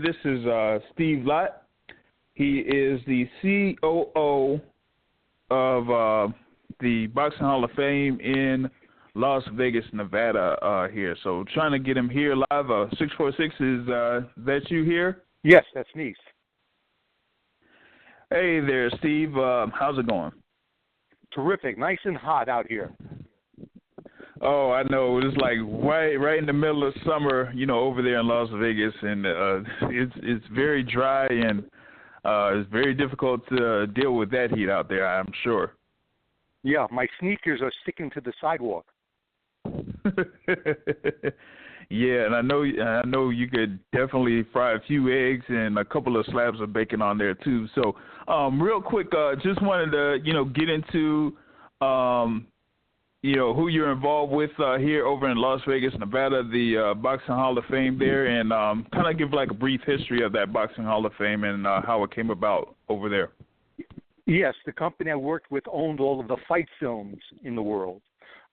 This is Steve Lott. He is the COO of the Boxing Hall of Fame in Las Vegas, Nevada here. So trying to get him here live. 646, is that you here? Yes, that's me. Hey there, Steve. How's it going? Terrific. Nice and hot out here. Oh, I know. It's like right in the middle of summer, over there in Las Vegas, and it's very dry and it's very difficult to deal with that heat out there, I'm sure. Yeah, my sneakers are sticking to the sidewalk. Yeah, and I know you could definitely fry a few eggs and a couple of slabs of bacon on there too. So, real quick, just wanted to get into who you're involved with here over in Las Vegas, Nevada, the Boxing Hall of Fame there, and kind of give like a brief history of that Boxing Hall of Fame and how it came about over there. Yes, the company I worked with owned all of the fight films in the world.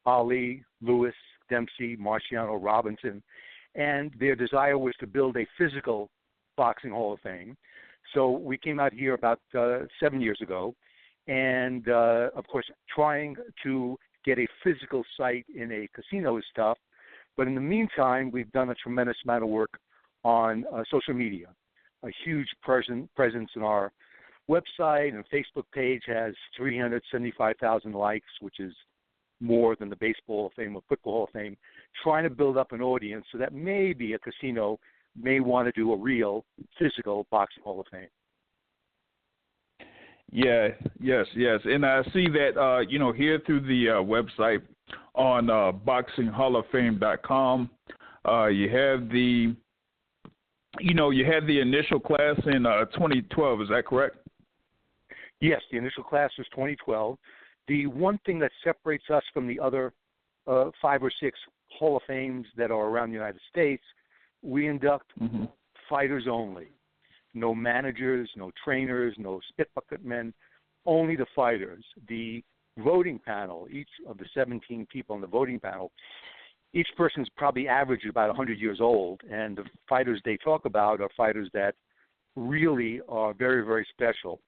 Ali, Lewis, Dempsey, Marciano, Robinson, and their desire was to build a physical boxing Hall of Fame. So we came out here about 7 years ago, and of course trying to get a physical site in a casino is tough, but in the meantime we've done a tremendous amount of work on social media. A huge presence in our website and Facebook page has 375,000 likes, which is more than the Baseball Hall of Fame or Football Hall of Fame, trying to build up an audience so that maybe a casino may want to do a real physical Boxing Hall of Fame. Yeah, yes. And I see that, here through the website on boxinghalloffame.com, you have the initial class in 2012, is that correct? Yes, the initial class was 2012. The one thing that separates us from the other 5 or 6 Hall of Fames that are around the United States, we induct fighters only. No managers, no trainers, no spit bucket men, only the fighters. The voting panel, each of the 17 people on the voting panel, each person's probably average about 100 years old, and the fighters they talk about are fighters that really are very, very special.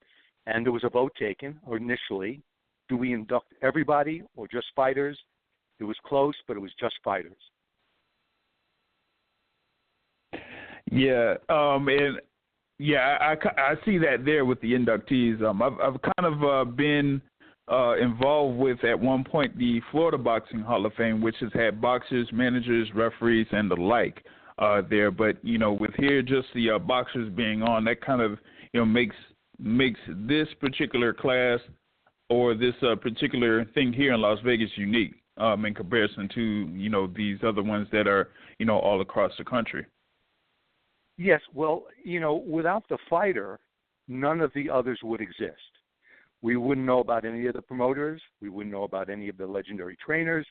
And there was a vote taken initially. Do we induct everybody or just fighters? It was close, but it was just fighters. Yeah, I see that there with the inductees. I've kind of been involved with, at one point, the Florida Boxing Hall of Fame, which has had boxers, managers, referees, and the like there. But, with here just the boxers being on, that kind of, makes this particular class or this particular thing here in Las Vegas unique in comparison to, these other ones that are, all across the country. Yes, well, without the fighter, none of the others would exist. We wouldn't know about any of the promoters. We wouldn't know about any of the legendary trainers.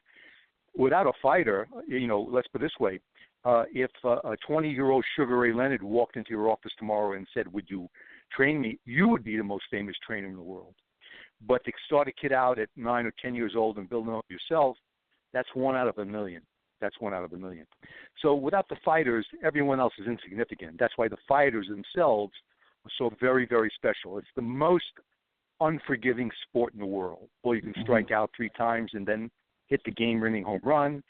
Without a fighter, let's put it this way, if a 20-year-old Sugar Ray Leonard walked into your office tomorrow and said, would you train me, you would be the most famous trainer in the world. But to start a kid out at 9 or 10 years old and build them up yourself, that's 1 out of a million. That's 1 out of a million. So without the fighters, everyone else is insignificant. That's why the fighters themselves are so very, very special. It's the most unforgiving sport in the world. Well, you can strike out 3 times and then hit the game-winning home run.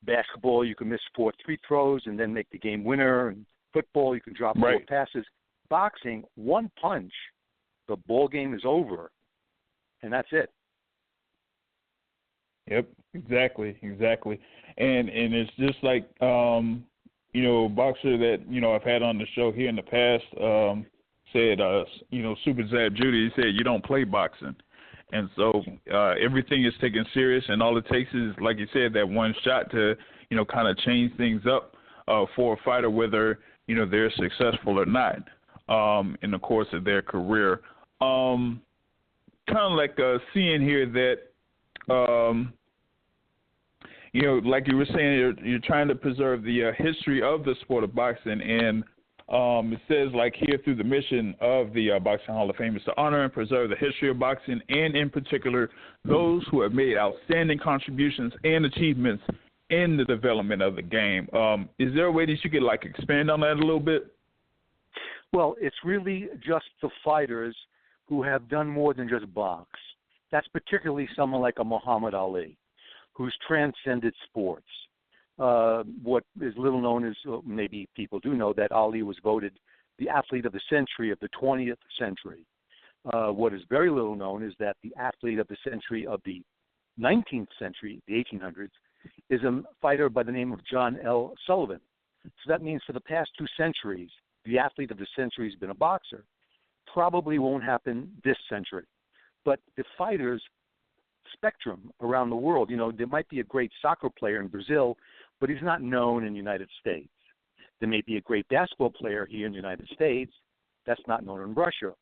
Basketball, you can miss 4 free throws and then make the game winner. And football, you can drop 4 passes. Boxing, 1 punch, the ball game is over, and that's it. Yep, exactly. And it's just like, boxer that, I've had on the show here in the past said, Super Zab Judy, he said, you don't play boxing. And so everything is taken serious, and all it takes is, like you said, that one shot to, kind of change things up for a fighter, whether, they're successful or not in the course of their career. Kind of like seeing here that, like you were saying, you're trying to preserve the history of the sport of boxing, and it says, like here through the mission of the Boxing Hall of Fame is to honor and preserve the history of boxing, and in particular those who have made outstanding contributions and achievements in the development of the game. Is there a way that you could expand on that a little bit? Well, it's really just the fighters who have done more than just box. That's particularly someone like a Muhammad Ali, who's transcended sports. What is little known is, maybe people do know, that Ali was voted the athlete of the century of the 20th century. What is very little known is that the athlete of the century of the 19th century, the 1800s, is a fighter by the name of John L. Sullivan. So that means for the past 2 centuries, the athlete of the century has been a boxer. Probably won't happen this century. But the fighters spectrum around the world, there might be a great soccer player in Brazil, but he's not known in the United States. There may be a great basketball player here in the United States that's not known in Russia.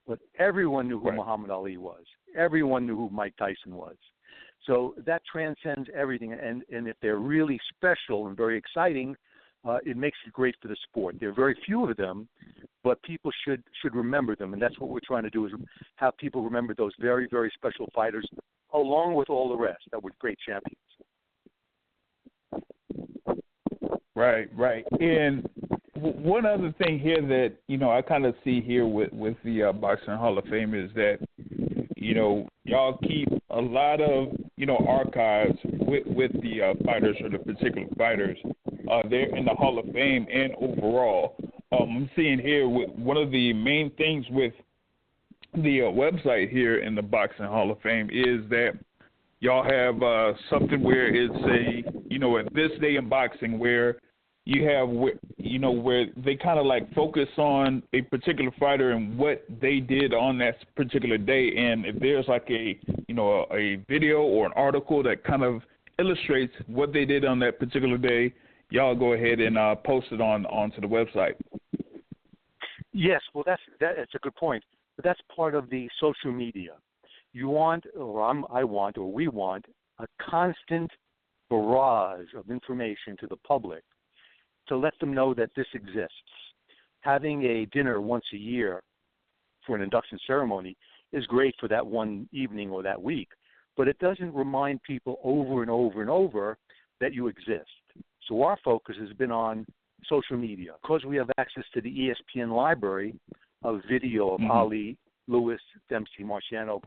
But everyone knew who Muhammad Ali was. Everyone knew who Mike Tyson was. So that transcends everything. And if they're really special and very exciting, it makes it great for the sport. There are very few of them, but people should remember them. And that's what we're trying to do, is have people remember those very, very special fighters along with all the rest that were great champions. Right. And one other thing here that, I kind of see here with the Boxing Hall of Fame is that, y'all keep a lot of, archives with the fighters or the particular fighters there in the Hall of Fame and overall. I'm seeing here one of the main things with the website here in the Boxing Hall of Fame is that y'all have something where it's at this day in boxing where you have, where they kind of like focus on a particular fighter and what they did on that particular day. And if there's like a video or an article that kind of illustrates what they did on that particular day, y'all go ahead and post it onto the website. Yes, well, that's a good point. But that's part of the social media. You want, I want, or we want, a constant barrage of information to the public to let them know that this exists. Having a dinner once a year for an induction ceremony is great for that one evening or that week, but it doesn't remind people over and over and over that you exist. So our focus has been on social media. Because we have access to the ESPN library of video of Ali, Lewis, Dempsey, Marciano,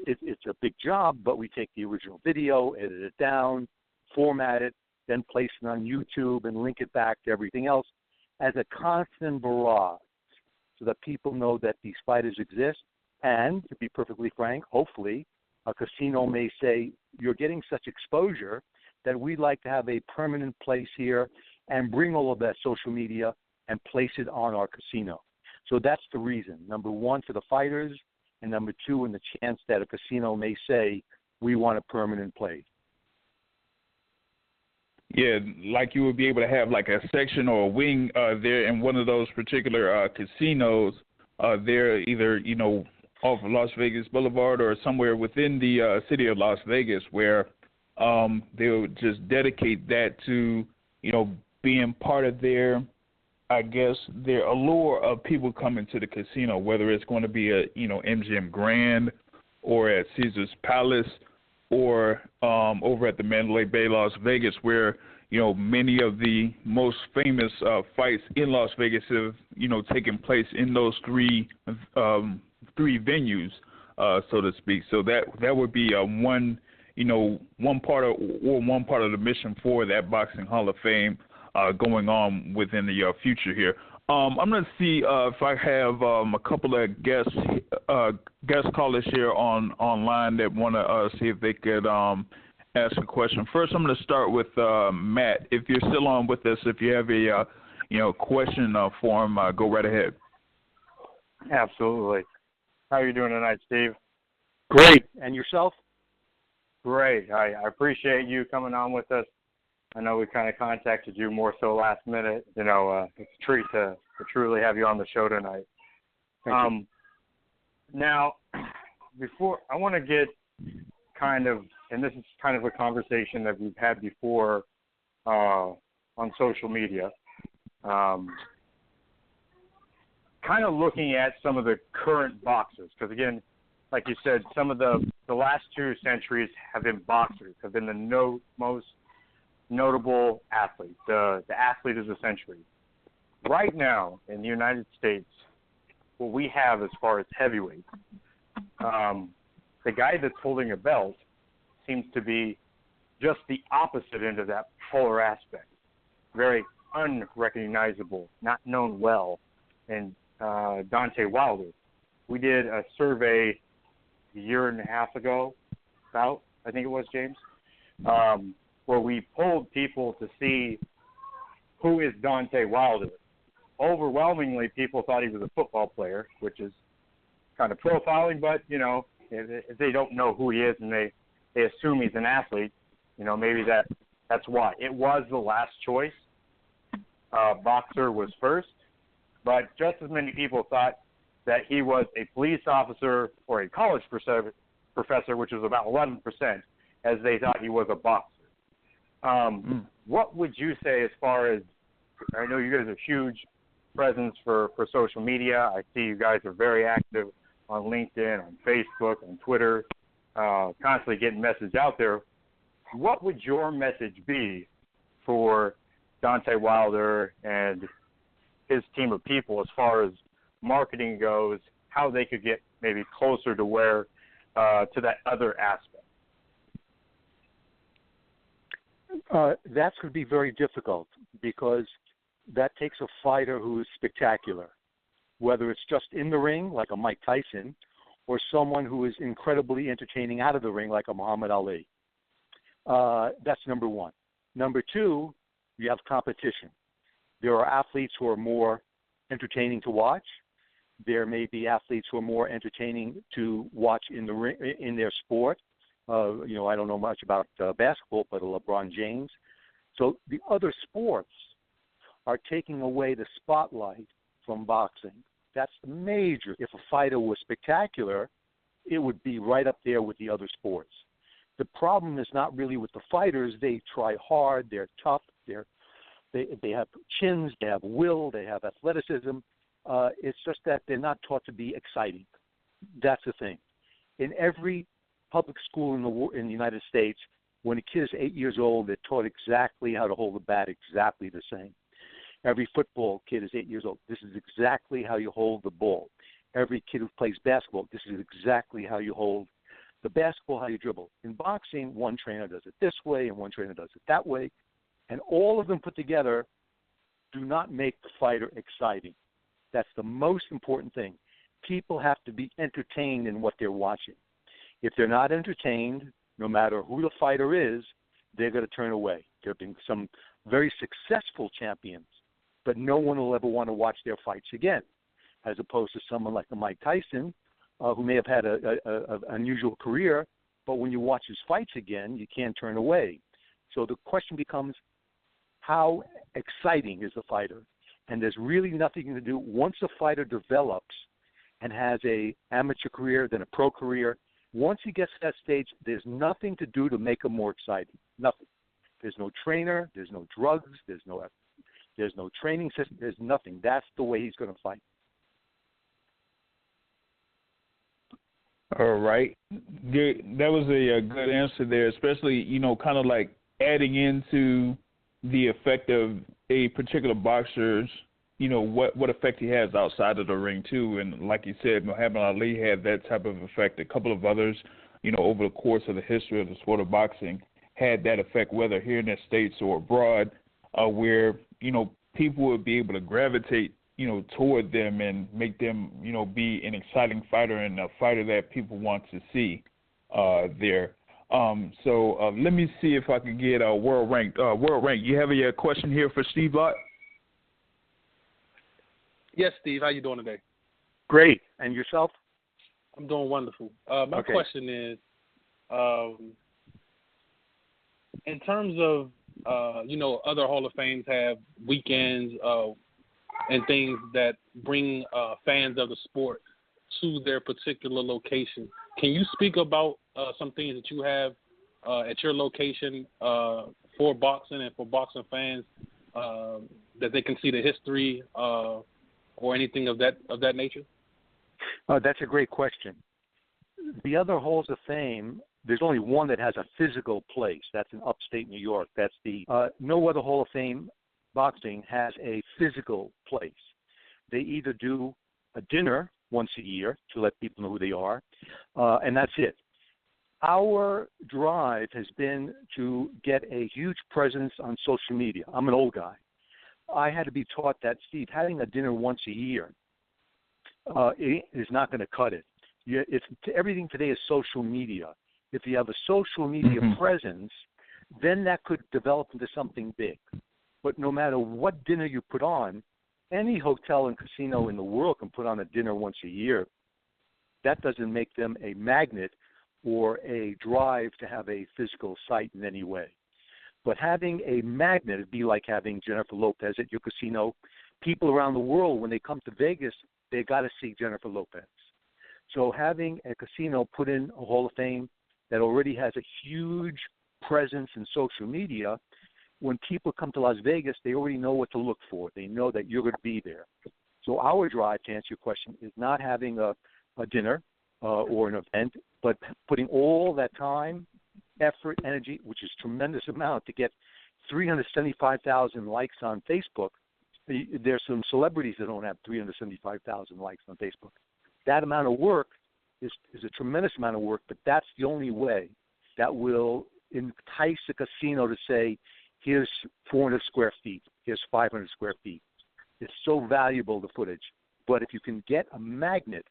it's a big job, but we take the original video, edit it down, format it, then place it on YouTube and link it back to everything else as a constant barrage so that people know that these fighters exist. And to be perfectly frank, hopefully a casino may say, you're getting such exposure that we'd like to have a permanent place here and bring all of that social media and place it on our casino. So that's the reason. Number one, for the fighters, and number two, in the chance that a casino may say, we want a permanent place. Yeah, like you would be able to have like a section or a wing there in one of those particular casinos there, either, off of Las Vegas Boulevard or somewhere within the city of Las Vegas, where they would just dedicate that to, being part of their, I guess, their allure of people coming to the casino, whether it's going to be a, MGM Grand or at Caesar's Palace or over at the Mandalay Bay, Las Vegas, where, many of the most famous fights in Las Vegas have, taken place in those three venues, so to speak. So that would be one part of the mission for that Boxing Hall of Fame going on within the future here. I'm going to see if I have a couple of guest callers here online that want to see if they could ask a question. First, I'm going to start with Matt. If you're still on with us, if you have a question for him, go right ahead. Absolutely. How are you doing tonight, Steve? Great. And yourself? Great. I appreciate you coming on with us. I know we kind of contacted you more so last minute. It's a treat to truly have you on the show tonight. Thank you. Now, before I want to get kind of, and this is kind of a conversation that we've had before on social media, kind of looking at some of the current boxers, because again, like you said, some of the last 2 centuries have been boxers, have been the most notable athlete, the athlete of the century. right now in the United States, what we have as far as heavyweights, the guy that's holding a belt seems to be just the opposite end of that polar aspect. Very unrecognizable, not known well. And Deontay Wilder, we did a survey a year and a half ago, I think it was, James, where we polled people to see who is Deontay Wilder. Overwhelmingly, people thought he was a football player, which is kind of profiling, but, you know, if they don't know who he is and they assume he's an athlete, you know, maybe that's why. It was the last choice. Boxer was first, but just as many people thought that he was a police officer or a college professor, which was about 11%, as they thought he was a boxer. What would you say as far as, I know you guys are huge presence for social media. I see you guys are very active on LinkedIn, on Facebook, on Twitter, constantly getting message out there. What would your message be for Deontay Wilder and his team of people as far as marketing goes, how they could get maybe closer to where to that other aspect? That's going to be very difficult because that takes a fighter who is spectacular, whether it's just in the ring like a Mike Tyson or someone who is incredibly entertaining out of the ring like a Muhammad Ali. That's number one. Number two, you have competition. There are athletes who are more entertaining to watch. There may be athletes who are more entertaining to watch in the ring, in their sport. You know, I don't know much about basketball, but LeBron James. So the other sports are taking away the spotlight from boxing. That's the major. If a fighter was spectacular, it would be right up there with the other sports. The problem is not really with the fighters. They try hard. They're tough. They have chins. They have will. They have athleticism. It's just that they're not taught to be exciting. That's the thing. In every public school in the United States, when a kid is 8 years old, they're taught exactly how to hold the bat exactly the same. Every football kid is 8 years old. This is exactly how you hold the ball. Every kid who plays basketball, this is exactly how you hold the basketball, how you dribble. In boxing, one trainer does it this way and one trainer does it that way. And all of them put together do not make the fighter exciting. That's the most important thing. People have to be entertained in what they're watching. If they're not entertained, no matter who the fighter is, they're going to turn away. There have been some very successful champions, but no one will ever want to watch their fights again, as opposed to someone like a Mike Tyson, who may have had an unusual career, but when you watch his fights again, you can't turn away. So the question becomes, how exciting is the fighter? And there's really nothing to do. Once a fighter develops and has an amateur career, then a pro career, once he gets to that stage, there's nothing to do to make him more exciting. Nothing. There's no trainer. There's no drugs. There's no training system. There's nothing. That's the way he's going to fight. All right. Good. That was a good answer there, especially, you know, kind of like adding into the effect of a particular boxer's, you know, what effect he has outside of the ring, too. And like you said, Muhammad Ali had that type of effect. A couple of others, you know, over the course of the history of the sport of boxing had that effect, whether here in the States or abroad, where, you know, people would be able to gravitate, you know, toward them and make them, you know, be an exciting fighter and a fighter that people want to see there. So let me see if I can get World Rank. World Rank, you have a question here for Steve Lott? Yes, Steve. How you doing today? Great. And yourself? I'm doing wonderful. My question is, in terms of, you know, other Hall of Fames have weekends and things that bring fans of the sport to their particular location. Can you speak about some things that you have at your location for boxing and for boxing fans that they can see the history or anything of that nature? That's a great question. The other halls of fame, there's only one that has a physical place. That's in upstate New York. That's the no other Hall of Fame boxing has a physical place. They either do a dinner once a year to let people know who they are, and that's it. Our drive has been to get a huge presence on social media. I'm an old guy. I had to be taught that, Steve, having a dinner once a year is not going to cut it. Everything today is social media. If you have a social media presence, then that could develop into something big. But no matter what dinner you put on, any hotel and casino in the world can put on a dinner once a year. That doesn't make them a magnet or a drive to have a physical site in any way. But having a magnet would be like having Jennifer Lopez at your casino. People around the world, when they come to Vegas, they got to see Jennifer Lopez. So having a casino put in a Hall of Fame that already has a huge presence in social media, when people come to Las Vegas, they already know what to look for. They know that you're going to be there. So our drive, to answer your question, is not having a dinner or an event, but putting all that time, effort, energy, which is a tremendous amount, to get 375,000 likes on Facebook. There's some celebrities that don't have 375,000 likes on Facebook. That amount of work is a tremendous amount of work, but that's the only way that will entice a casino to say, here's 400 square feet, here's 500 square feet. It's so valuable, the footage. But if you can get a magnet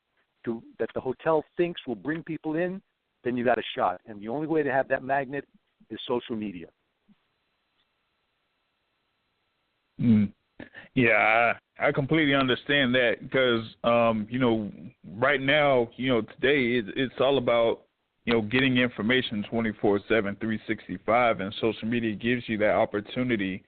that the hotel thinks will bring people in, then you got a shot. And the only way to have that magnet is social media. Yeah, I completely understand that because, right now, today it's all about, getting information 24/7, 365, and social media gives you that opportunity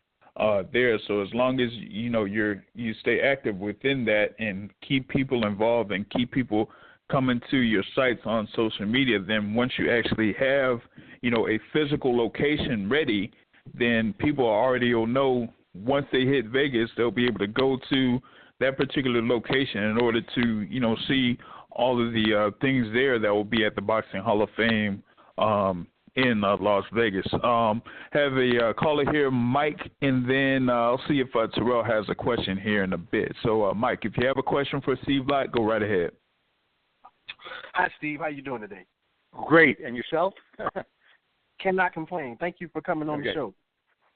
there. So as long as, you stay active within that and keep people involved and keep people coming to your sites on social media, then once you actually have, a physical location ready, then people already will know once they hit Vegas, they'll be able to go to that particular location in order to, see all of the things there that will be at the Boxing Hall of Fame in Las Vegas. Have a caller here, Mike, and then I'll see if Terrell has a question here in a bit. So, Mike, if you have a question for Steve Lott, go right ahead. Hi, Steve. How you doing today? Great. And yourself? Cannot complain. Thank you for coming on the show.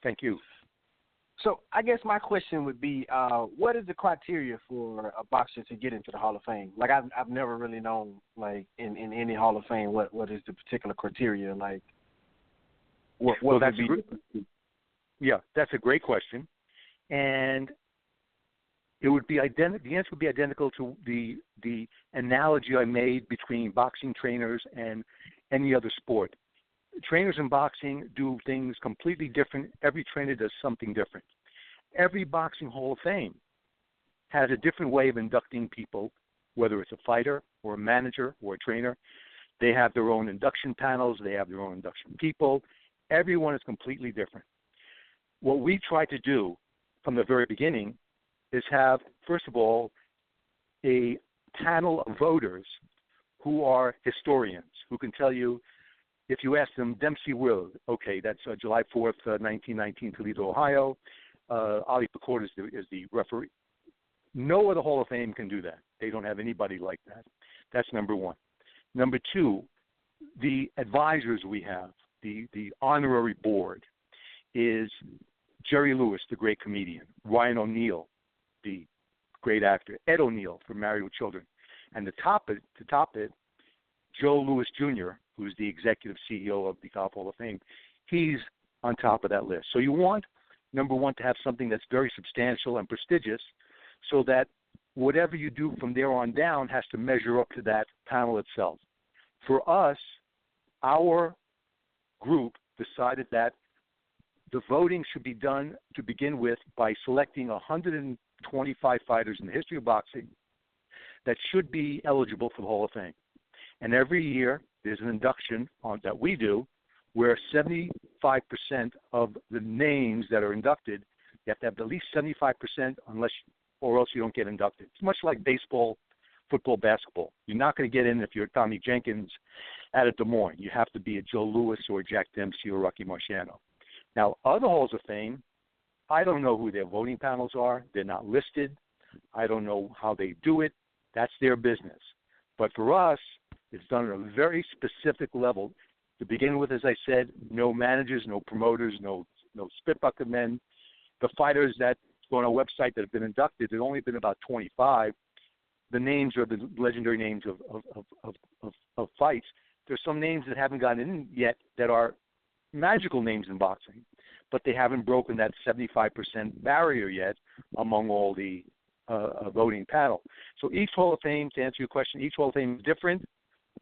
Thank you. So I guess my question would be, what is the criteria for a boxer to get into the Hall of Fame? Like, I've never really known, like, in any Hall of Fame, what is the particular criteria? Like, what would be? Yeah, that's a great question. And it would be the answer would be identical to the analogy I made between boxing trainers and any other sport. Trainers in boxing do things completely different. Every trainer does something different. Every boxing Hall of Fame has a different way of inducting people, whether it's a fighter or a manager or a trainer. They have their own induction panels. They have their own induction people. Everyone is completely different. What we try to do from the very beginning is have, first of all, a panel of voters who are historians, who can tell you, if you ask them, Dempsey Will, okay, that's July 4th, 1919, Toledo, Ohio. Ali Pacord is the referee. No other Hall of Fame can do that. They don't have anybody like that. That's number one. Number two, the advisors we have, the honorary board, is Jerry Lewis, the great comedian, Ryan O'Neal, the great actor, Ed O'Neill from Married with Children, and to top it, Joe Louis Jr., who's the executive CEO of the Golf Hall of Fame, he's on top of that list. So you want, number one, to have something that's very substantial and prestigious so that whatever you do from there on down has to measure up to that panel itself. For us, our group decided that the voting should be done to begin with by selecting 125 fighters in the history of boxing that should be eligible for the Hall of Fame. And every year there's an induction that we do where 75% of the names that are inducted, you have to have at least 75% or else you don't get inducted. It's much like baseball, football, basketball. You're not going to get in if you're Tommy Jenkins out of Des Moines. You have to be a Joe Louis or Jack Dempsey or Rocky Marciano. Now, other Halls of Fame I don't know who their voting panels are. They're not listed. I don't know how they do it. That's their business. But for us, it's done at a very specific level. To begin with, as I said, no managers, no promoters, no spit bucket men. The fighters that go on our website that have been inducted, there have only been about 25. The names are the legendary names of fights. There's some names that haven't gotten in yet that are magical names in boxing, but they haven't broken that 75% barrier yet among all the voting panel. So each Hall of Fame, to answer your question, each Hall of Fame is different.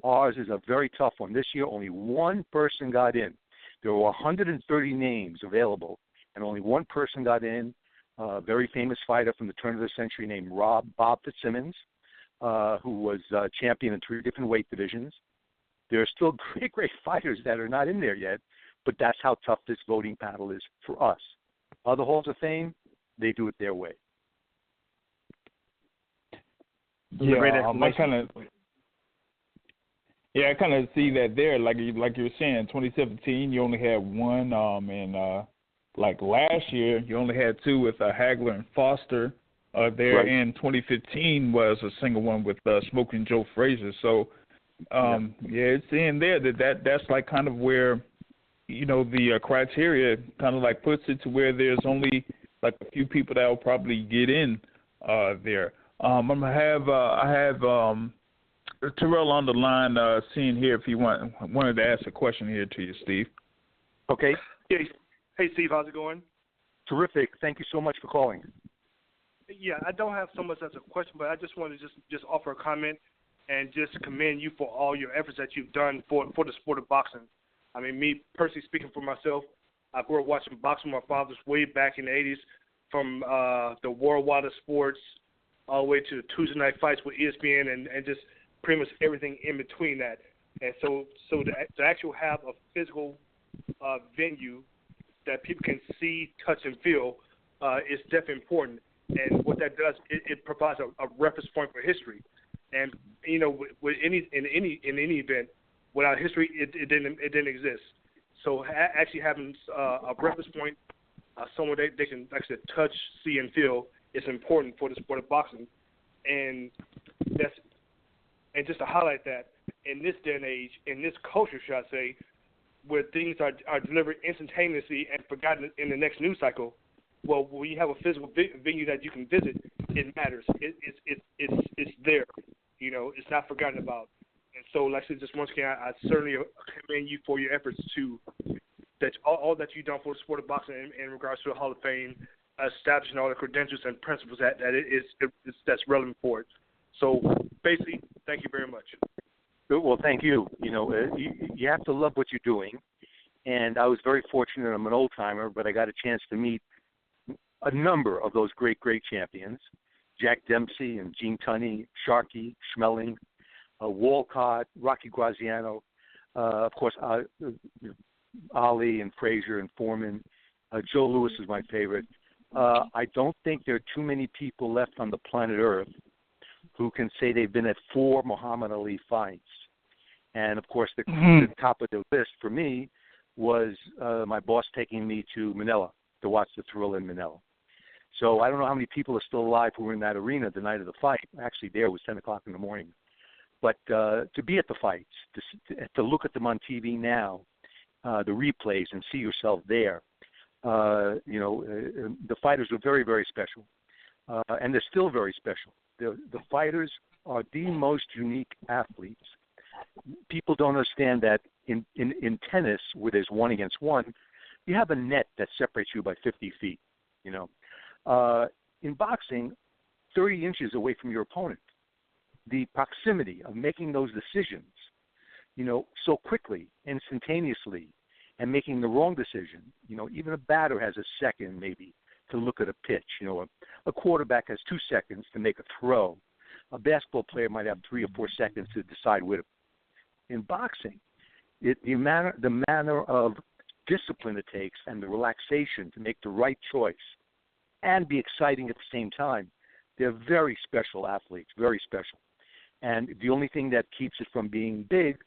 Ours is a very tough one. This year, only one person got in. There were 130 names available, and only one person got in, a very famous fighter from the turn of the century named Bob Fitzsimmons, who was champion in 3 different weight divisions. There are still great fighters that are not in there yet, but that's how tough this voting panel is for us. Other Halls of Fame, they do it their way. Yeah, I kind of see that there. Like you were saying, 2017 you only had one, and like last year you only had 2 with Hagler and Foster. There right. in 2015 was a single one with Smoking Joe Frazier. So it's in there that's like kind of where, you know, the criteria kind of like puts it to where there's only like a few people that will probably get in there. I'm gonna have I have Terrell on the line, seeing here if he wanted to ask a question here to you, Steve. Okay. Hey, Steve, how's it going? Terrific. Thank you so much for calling. Yeah, I don't have so much as a question, but I just wanted to just offer a comment and just commend you for all your efforts that you've done for the sport of boxing. I mean, me personally speaking for myself, I grew up watching boxing with my father's way back in the 80s, from the Worldwide of Sports all the way to the Tuesday night fights with ESPN and just pretty much everything in between that. And so to actually have a physical venue that people can see, touch, and feel is definitely important. And what that does, it provides a reference point for history. And you know, with any event, without history, it didn't exist. So actually having a reference point, somewhere they can, like I said, touch, see, and feel is important for the sport of boxing. And just to highlight that, in this day and age, in this culture, should I say, where things are delivered instantaneously and forgotten in the next news cycle, well, when you have a physical venue that you can visit, it matters. It's there. You know, it's not forgotten about. And so, like I said, just once again, I certainly commend you for your efforts to that all that you've done for the sport of boxing in regards to the Hall of Fame, establishing all the credentials and principles that's relevant for it. So, basically, thank you very much. Well, thank you. You know, you have to love what you're doing. And I was very fortunate. I'm an old-timer, but I got a chance to meet a number of those great champions, Jack Dempsey and Gene Tunney, Sharkey, Schmeling, Walcott, Rocky Graziano, of course, Ali and Frazier and Foreman. Joe Louis is my favorite. I don't think there are too many people left on the planet Earth who can say they've been at 4 Muhammad Ali fights. And, of course, the top of the list for me was my boss taking me to Manila to watch the Thrill in Manila. So I don't know how many people are still alive who were in that arena the night of the fight. Actually, there was 10 o'clock in the morning. But to be at the fights, to look at them on TV now, the replays, and see yourself there, the fighters were very, very special. And they're still very special. The fighters are the most unique athletes. People don't understand that in tennis, where there's 1 against 1, you have a net that separates you by 50 feet, you know. In boxing, 30 inches away from your opponent. The proximity of making those decisions, you know, so quickly, instantaneously, and making the wrong decision. You know, even a batter has a second maybe to look at a pitch. You know, a quarterback has 2 seconds to make a throw. A basketball player might have 3 or 4 seconds to decide where to. In boxing, the manner of discipline it takes and the relaxation to make the right choice and be exciting at the same time, they're very special athletes, very special. And the only thing that keeps it from being big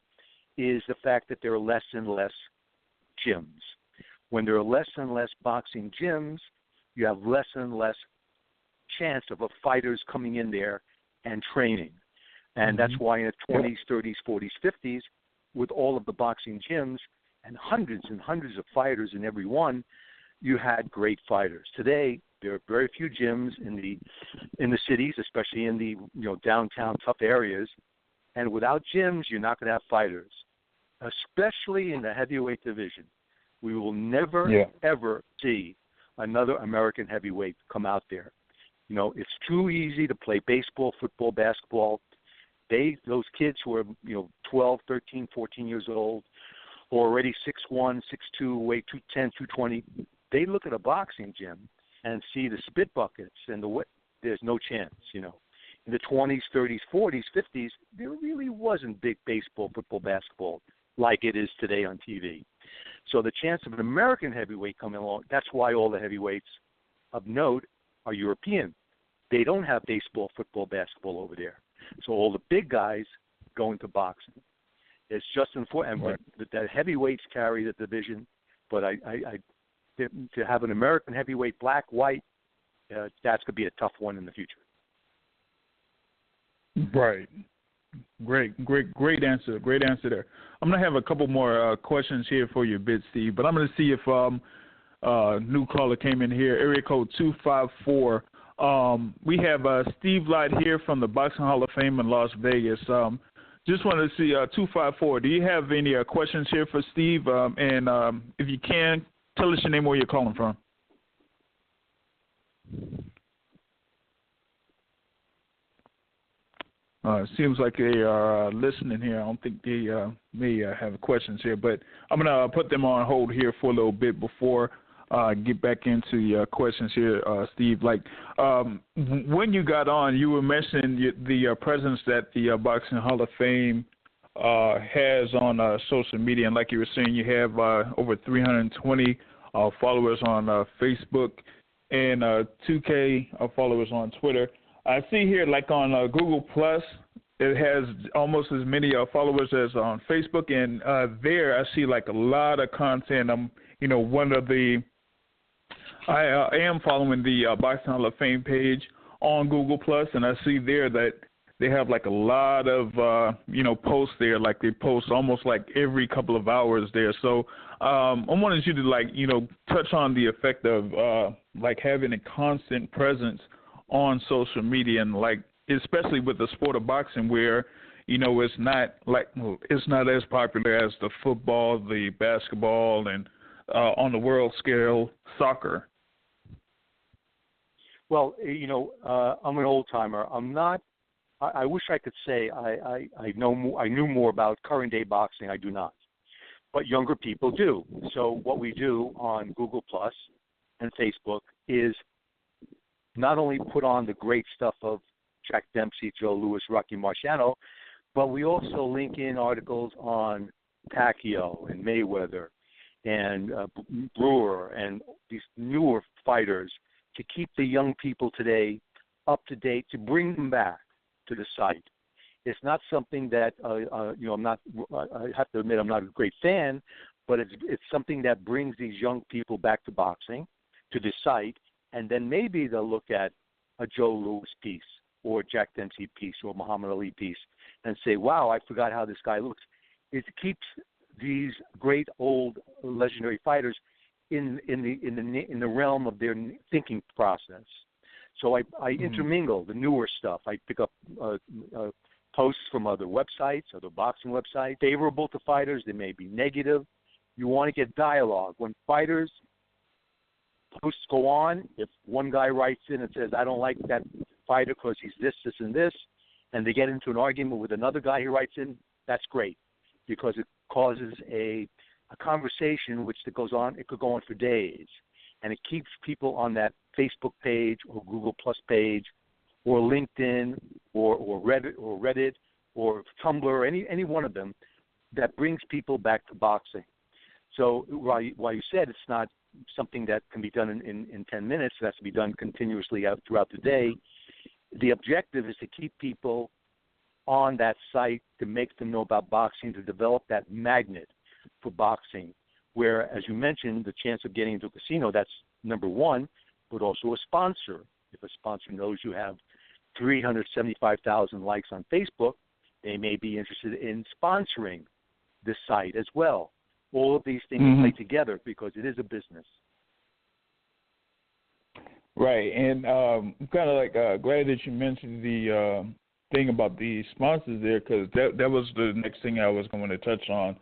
is the fact that there are less and less gyms. When there are less and less boxing gyms, you have less and less chance of a fighters coming in there and training. And that's why in the 20s, 30s, 40s, 50s, with all of the boxing gyms and hundreds of fighters in every one, you had great fighters. Today, there are very few gyms in the cities, especially in the downtown tough areas. And without gyms, you're not going to have fighters, especially in the heavyweight division. We will never, ever see another American heavyweight come out there. It's too easy to play baseball, football, basketball. Those kids who are 12, 13, 14 years old, who are already 6'1", 6'2", weigh 210, 220, they look at a boxing gym and see the spit buckets and there's no chance. In the 20s, 30s, 40s, 50s, there really wasn't big baseball, football, basketball like it is today on TV. So the chance of an American heavyweight coming along, that's why all the heavyweights of note are European. They don't have baseball, football, basketball over there. So all the big guys go into boxing. It's just unfortunate. Right. The heavyweights carry the division, but to have an American heavyweight, black, white, that's going to be a tough one in the future. Right. Great answer. Great answer there. I'm going to have a couple more questions here for you a bit, Steve, but I'm going to see if new caller came in here, area code 254. We have Steve Lott here from the Boxing Hall of Fame in Las Vegas. Just wanted to see 254. Do you have any questions here for Steve? And if you can, tell us your name, where you're calling from. It seems like they are listening here. I don't think they may have questions here, but I'm going to put them on hold here for a little bit before get back into your questions here, Steve. Like when you got on, you were mentioning the presence that the Boxing Hall of Fame has on social media, and like you were saying, you have over 320 followers on Facebook and 2K followers on Twitter. I see here, like on Google Plus, it has almost as many followers as on Facebook, and there I see like a lot of content. I'm, I am following the Boxing Hall of Fame page on Google Plus, and I see there that they have like a lot of posts there. Like they post almost like every couple of hours there. So I wanted you to touch on the effect of like having a constant presence on social media, and like especially with the sport of boxing, where it's not as popular as the football, the basketball, and on the world scale, soccer. Well, I'm an old timer. I'm not. I wish I could say I knew more about current day boxing. I do not, but younger people do. So what we do on Google Plus and Facebook is not only put on the great stuff of Jack Dempsey, Joe Louis, Rocky Marciano, but we also link in articles on Pacquiao and Mayweather and Brewer and these newer fighters to keep the young people today up to date, to bring them back to the site. It's not something that I'm not. I have to admit I'm not a great fan, but it's something that brings these young people back to boxing, to the site. And then maybe they'll look at a Joe Louis piece or Jack Dempsey piece or Muhammad Ali piece and say, wow, I forgot how this guy looks. It keeps these great old legendary fighters in the realm of their thinking process. So I intermingle the newer stuff. I pick up posts from other websites, other boxing websites, favorable to fighters. They may be negative. You want to get dialogue. When fighters posts go on, if one guy writes in and says, I don't like that fighter because he's this, this, and this, and they get into an argument with another guy who writes in, that's great, because it causes a conversation which goes on. It could go on for days, and it keeps people on that Facebook page or Google Plus page or LinkedIn or Reddit or Tumblr, any one of them, that brings people back to boxing. So while you said it's not something that can be done in 10 minutes, it has to be done continuously throughout the day, the objective is to keep people on that site, to make them know about boxing, to develop that magnet for boxing, where, as you mentioned, the chance of getting into a casino, that's number one. but also a sponsor. If a sponsor knows you have 375,000 likes on Facebook, they may be interested in sponsoring the site as well. All of these things play together because it is a business. Right, and kind of like glad that you mentioned the thing about the sponsors there, because that was the next thing I was going to touch on.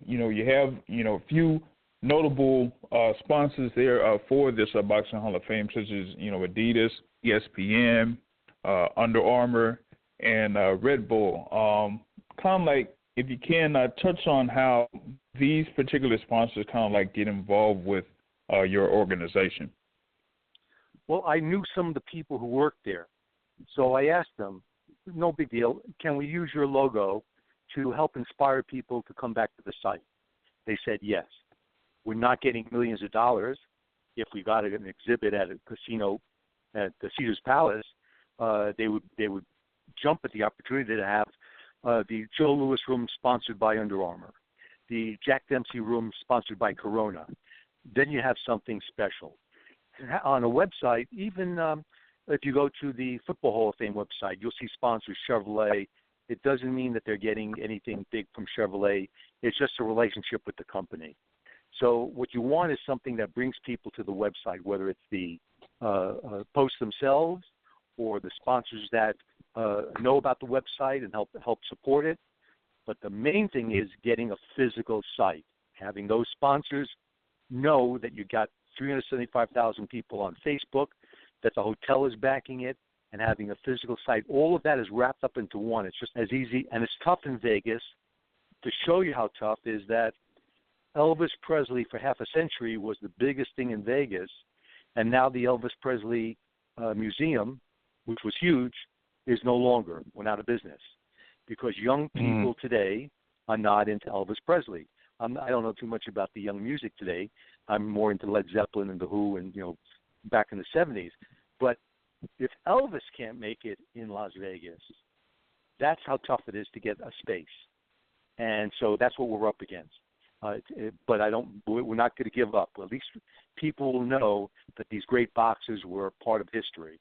You have a few notable sponsors there for this Boxing Hall of Fame, such as Adidas, ESPN, Under Armour, and Red Bull. Kind of like, if you can touch on how these particular sponsors kind of like get involved with your organization. Well, I knew some of the people who worked there, so I asked them, no big deal, can we use your logo to help inspire people to come back to the site? They said yes. We're not getting millions of dollars. If we got an exhibit at a casino at the Caesars Palace, they would jump at the opportunity to have the Joe Louis room sponsored by Under Armour, the Jack Dempsey room sponsored by Corona. Then you have something special. On a website, even if you go to the Football Hall of Fame website, you'll see sponsors Chevrolet. It doesn't mean that they're getting anything big from Chevrolet. It's just a relationship with the company. So what you want is something that brings people to the website, whether it's the posts themselves or the sponsors that know about the website and help support it. But the main thing is getting a physical site, having those sponsors know that you got 375,000 people on Facebook, that the hotel is backing it, and having a physical site. All of that is wrapped up into one. It's just as easy, and it's tough in Vegas. To show you how tough is that Elvis Presley for half a century was the biggest thing in Vegas, and now the Elvis Presley Museum, which was huge, is no longer, went out of business, because young people today are not into Elvis Presley. I don't know too much about the young music today. I'm more into Led Zeppelin and The Who and, back in the 70s. But if Elvis can't make it in Las Vegas, that's how tough it is to get a space. And so that's what we're up against. But we're not going to give up. At least people will know that these great boxers were part of history.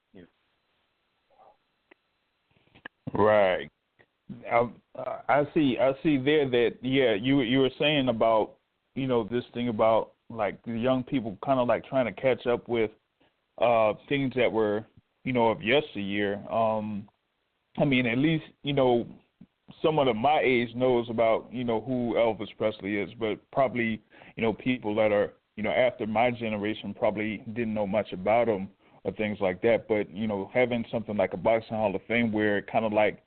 Right. I see there that, you were saying about, this thing about like the young people kind of like trying to catch up with things that were, of yesteryear. At least, someone of my age knows about, who Elvis Presley is, but probably, people that are, after my generation probably didn't know much about him or things like that. But, having something like a Boxing Hall of Fame where it kind of like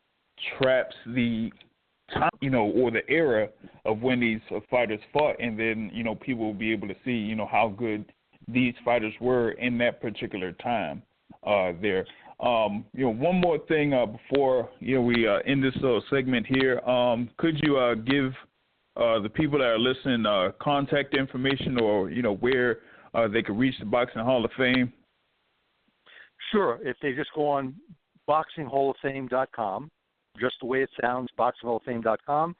traps the time, or the era of when these fighters fought, and then, people will be able to see, how good these fighters were in that particular time there. One more thing before, we end this little segment here. Could you give the people that are listening contact information, or, where they could reach the Boxing Hall of Fame? Sure. If they just go on boxinghalloffame.com, just the way it sounds, boxinghalloffame.com,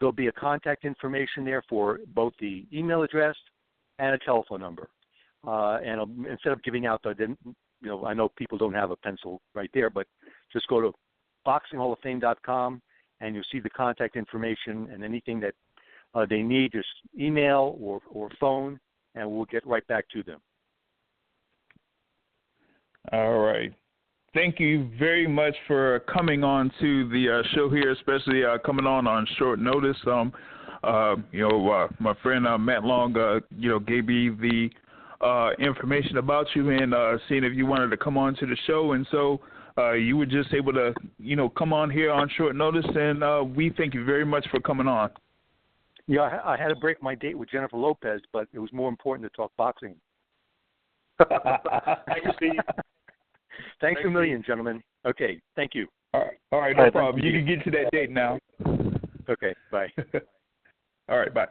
there'll be a contact information there for both the email address and a telephone number. And instead of giving out I know people don't have a pencil right there, but just go to boxinghalloffame.com and you'll see the contact information, and anything that they need, just email or phone, and we'll get right back to them. All right. Thank you very much for coming on to the show here, especially coming on short notice. My friend Matt Long, gave me the information about you and seeing if you wanted to come on to the show, and so you were just able to, come on here on short notice, and we thank you very much for coming on. Yeah, I had to break my date with Jennifer Lopez, but it was more important to talk boxing. Thank you, Steve. Thanks a million, gentlemen. Okay, thank you. All right, no problem. You can get to that date now. Okay, bye. All right, bye.